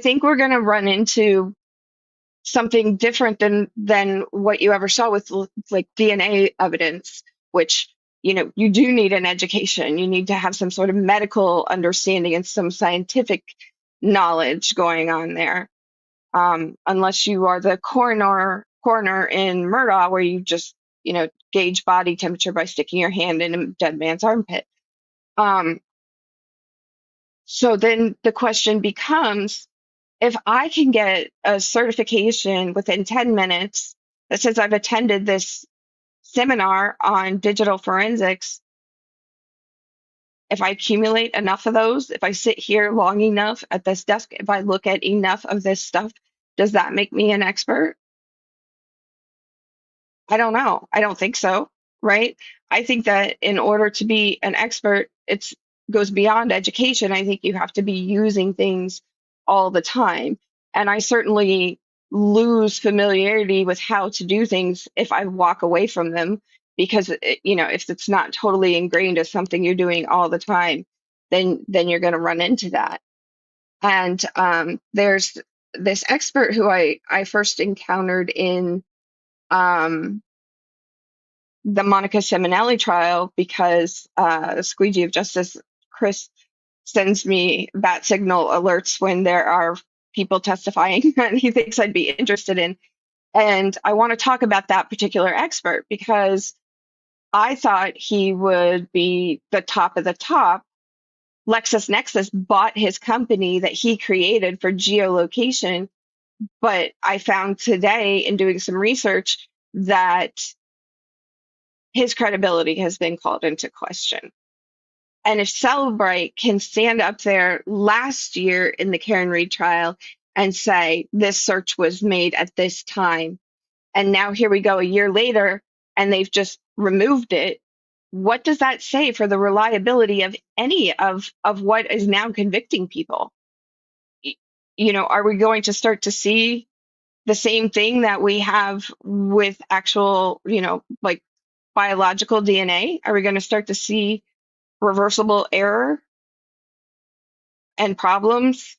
think we're going to run into something different than what you ever saw with like DNA evidence, which you do need an education. You need to have some sort of medical understanding and some scientific knowledge going on there. Unless you are the coroner in Murdaugh, where you just gauge body temperature by sticking your hand in a dead man's armpit. So then the question becomes, if I can get a certification within 10 minutes that says I've attended this seminar on digital forensics, if I accumulate enough of those, if I sit here long enough at this desk, if I look at enough of this stuff, does that make me an expert? I don't know. I don't think so, right? I think that in order to be an expert, it goes beyond education. I think you have to be using things all the time. And I certainly lose familiarity with how to do things if I walk away from them because if it's not totally ingrained as something you're doing all the time, then you're going to run into that. And there's this expert who I first encountered in um, the Monica Simonelli trial because Squeegee of Justice, Chris, sends me bat signal alerts when there are people testifying that he thinks I'd be interested in. And I want to talk about that particular expert because I thought he would be the top of the top. LexisNexis bought his company that he created for geolocation, but I found today in doing some research that his credibility has been called into question. And if Celebrite can stand up there last year in the Karen Read trial and say, this search was made at this time, and now here we go a year later, and they've just removed it, what does that say for the reliability of any of what is now convicting people? Are we going to start to see the same thing that we have with actual, like biological DNA? Are we going to start to see reversible error and problems?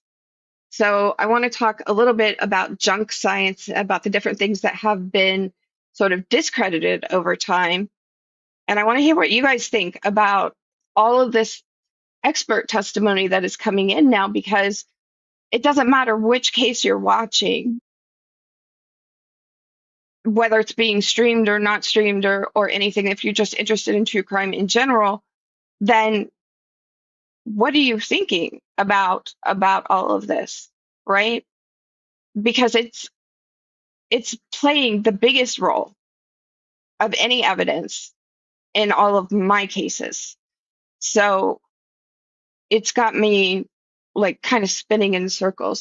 So I want to talk a little bit about junk science, about the different things that have been sort of discredited over time. And I want to hear what you guys think about all of this expert testimony that is coming in now, because it doesn't matter which case you're watching, whether it's being streamed or not streamed or anything. If you're just interested in true crime in general, then what are you thinking about all of this, right? Because it's playing the biggest role of any evidence in all of my cases. So it's got me like kind of spinning in circles.